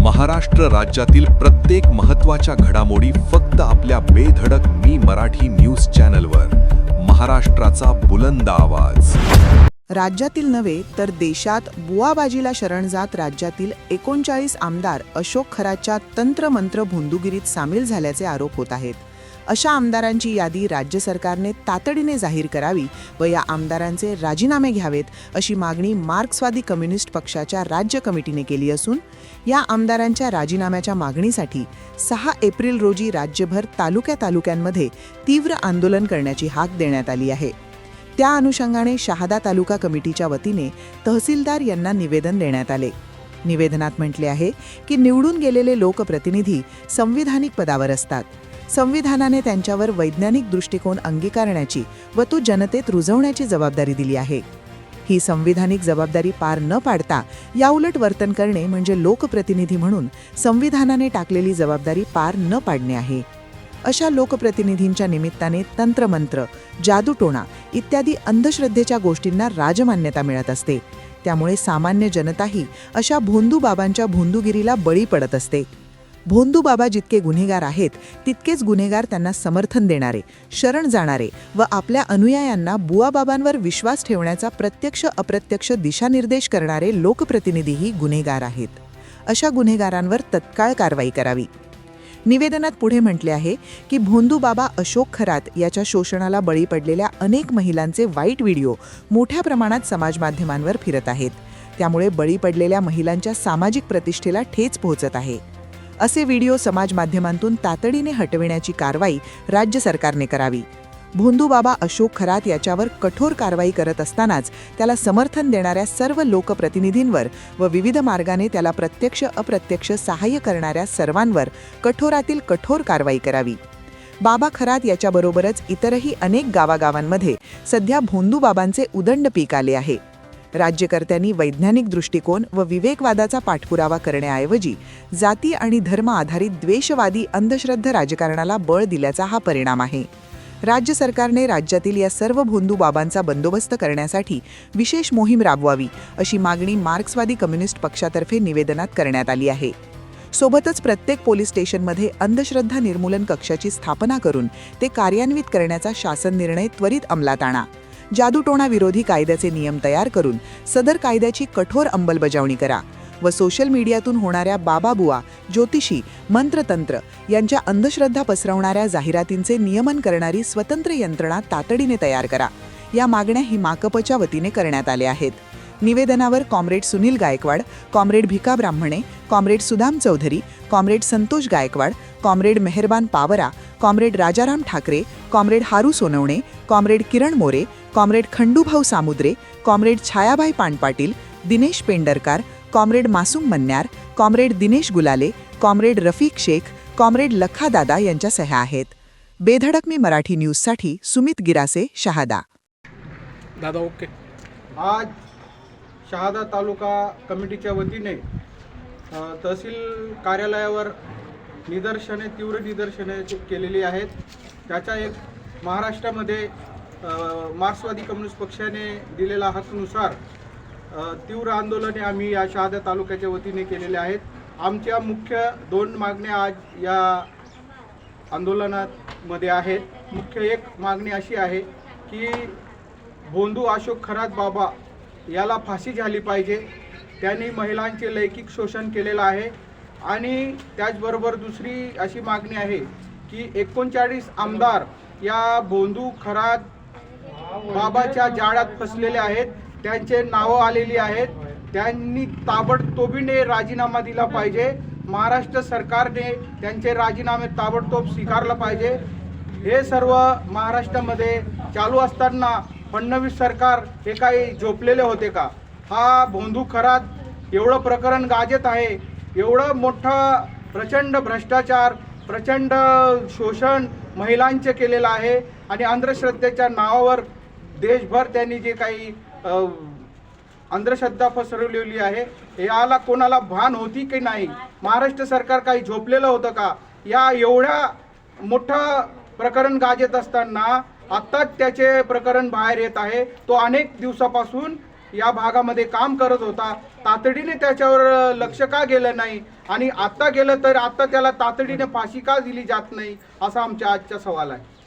महाराष्ट्र राज्यातील प्रत्येक महत्त्वाच्या घडामोडी फक्त आपल्या बेधडक मी मराठी न्यूज चॅनलवर. महाराष्ट्राचा बुलंद आवाज. राज्यातील नव्हे तर देशात बुवाबाजीला शरण जात राज्यातील 39 आमदार अशोक खरातच्या तंत्रमंत्र भोंदूगिरीत सामील झाल्याचे आरोप होत आहेत. अशा आमदारांची यादी राज्य सरकारने तातडीने जाहीर करावी व या आमदारांचे राजीनामे घ्यावेत अशी मागणी मार्क्सवादी कम्युनिस्ट पक्षाच्या राज्य कमिटीने केली असून या आमदारांच्या राजीनाम्याच्या मागणीसाठी 6 एप्रिल रोजी राज्यभर तालुक्यांमध्ये तीव्र आंदोलन करण्याची हाक देण्यात आली आहे. त्या अनुषंगाने शहादा तालुका कमिटीच्या वतीने तहसीलदार यांना निवेदन देण्यात आले. निवेदनात म्हटले आहे की निवडून गेलेले लोकप्रतिनिधी संविधानिक पदावर असतात. संविधानाने त्यांच्यावर वैज्ञानिक दृष्टिकोन अंगीकारण्याची व तो जनतेत रुजवण्याची जबाबदारी दिली आहे. ही संविधानिक जबाबदारी पार न पाडता याउलट वर्तन करणे म्हणजे लोकप्रतिनिधी म्हणून संविधानाने टाकलेली जबाबदारी पार न पाडणे आहे. अशा लोकप्रतिनिधींच्या निमित्ताने तंत्रमंत्र, जादूटोणा इत्यादी अंधश्रद्धेच्या गोष्टींना राजमान्यता मिळत असते. त्यामुळे सामान्य जनताही अशा भोंदूबाबांच्या भोंदूगिरीला बळी पडत असते. भोंदूबाबा जितके गुन्हेगार आहेत तितकेच गुन्हेगार त्यांना समर्थन देणारे, शरण जाणारे व आपल्या अनुयायांना बुवाबाबांवर विश्वास ठेवण्याचा प्रत्यक्ष अप्रत्यक्ष दिशानिर्देश करणारे लोकप्रतिनिधीही गुन्हेगार आहेत. अशा गुन्हेगारांवर तत्काळ कारवाई करावी. निवेदनात पुढे म्हटले आहे की भोंदूबाबा अशोक खरात याच्या शोषणाला बळी पडलेल्या अनेक महिलांचे वाईट व्हिडिओ मोठ्या प्रमाणात समाजमाध्यमांवर फिरत आहेत. त्यामुळे बळी पडलेल्या महिलांच्या सामाजिक प्रतिष्ठेला ठेच पोहोचत आहे. असे व्हिडिओ समाजमाध्यमांतून तातडीने हटविण्याची कारवाई राज्य सरकारने करावी. भोंदूबाबा अशोक खरात याच्यावर कठोर कारवाई करत असतानाच त्याला समर्थन देणाऱ्या सर्व लोकप्रतिनिधींवर व विविध मार्गाने त्याला प्रत्यक्ष अप्रत्यक्ष सहाय्य करणाऱ्या सर्वांवर कठोरातील कठोर कारवाई करावी. बाबा खरात याच्याबरोबरच इतरही अनेक गावागावांमध्ये सध्या भोंदूबाबांचे उदंड पीक आले आहे. राज्यकर्त्यांनी वैज्ञानिक दृष्टिकोन व विवेकवादाचा पाठपुरावा करण्याऐवजी जाती आणि धर्म आधारित द्वेषवादी अंधश्रद्धा राजकारणाला बळ दिल्याचा हा परिणाम आहे. राज्य सरकारने राज्यातील या सर्व भोंदूबाबांचा बंदोबस्त करण्यासाठी विशेष मोहीम राबवावी अशी मागणी मार्क्सवादी कम्युनिस्ट पक्षातर्फे निवेदनात करण्यात आली आहे. सोबतच प्रत्येक पोलीस स्टेशनमध्ये अंधश्रद्धा निर्मूलन कक्षाची स्थापना करून ते कार्यान्वित करण्याचा शासन निर्णय त्वरित अंमलात आणा. जादूटोणा विरोधी कायद्याचे नियम तयार करून सदर कायद्याची कठोर अंमलबजावणी करा व सोशल मीडियातून होणाऱ्या बाबाबुवा, ज्योतिषी, मंत्रतंत्र यांच्या अंधश्रद्धा पसरवणाऱ्या जाहिरातींचे नियमन करणारी स्वतंत्र यंत्रणा तातडीने तयार करा. या मागण्या ही माकपच्या वतीने करण्यात आल्या आहेत. निवेदनावर comrade Sunil Gaikwad, comrade Bhika Brahmane, comrade Sudam Chaudhari, comrade Santosh Gaikwad, comrade Meharban Pawara, comrade Rajaram Thackeray, comrade Haru Sonawane, comrade Kiran More, comrade Khandubhau Samudre, comrade Chhayabai Panpatil, Dinesh Pendarkar, comrade Masoom Manyar, comrade Dinesh Gulale, comrade Rafiq Shaikh, comrade Lakhadada यांच्या सह्या आहेत. बेधडक मी मराठी न्यूजसाठी सुमित गिरासे, शहादा. दादा ओके. आज शहादा तालुका कमिटीच्या वतीने तहसील कार्यालयावर तीव्र निदर्शने केलेली आहेत. त्याच्या एक महाराष्ट्रामध्ये मार्क्सवादी कम्युनिस्ट पक्षाने दिलेल्या हक्कानुसार तीव्र आंदोलने आम्ही या शहादा तालुक्याच्या वतीने केलेल्या आहेत. आमच्या मुख्य 2 मागण्या आज या आंदोलनामध्ये आहेत. मुख्य एक मागणी अशी आहे की भोंदू अशोक खरात बाबा याला फाशी झाली पाहिजे. त्यांनी महिलांचे लैंगिक शोषण केलेलं आहे. आणि त्याचबरोबर दुसरी अशी मागणी आहे की 39 आमदार या भोंदू खरात बाबाच्या जाळ्यात फसलेले आहेत. त्यांचे नावं आलेली आहेत. त्यांनी ताबडतोबीने राजीनामा दिला पाहिजे. महाराष्ट्र सरकारने त्यांचे राजीनामे ताबडतोब स्वीकारला पाहिजे. हे सर्व महाराष्ट्रामध्ये चालू असताना फडणवीस सरकार हे काही झोपलेले होते का? हा भोंदू खरात एवढं प्रकरण गाजत आहे, एवढं मोठं प्रचंड भ्रष्टाचार, प्रचंड शोषण महिलांचे केलेलं आहे. आणि अंधश्रद्धेच्या नावावर देशभर त्यांनी जे काही अंधश्रद्धा पसरवलेली आहे याला कोणाला भान होती की नाही? महाराष्ट्र सरकार काही झोपलेलं होतं का? या एवढ्या मोठं प्रकरण गाजत असताना आत्ताच त्याचे प्रकरण बाहेर येत आहे. तो अनेक दिवसापासून या भागामध्ये काम करत होता, तातडीने त्याच्यावर लक्ष का गेलं नाही आणि आत्ता गेलं तर आत्ता त्याला तातडीने फाशी का दिली जात नाही, असा आमच्या आजचा सवाल आहे.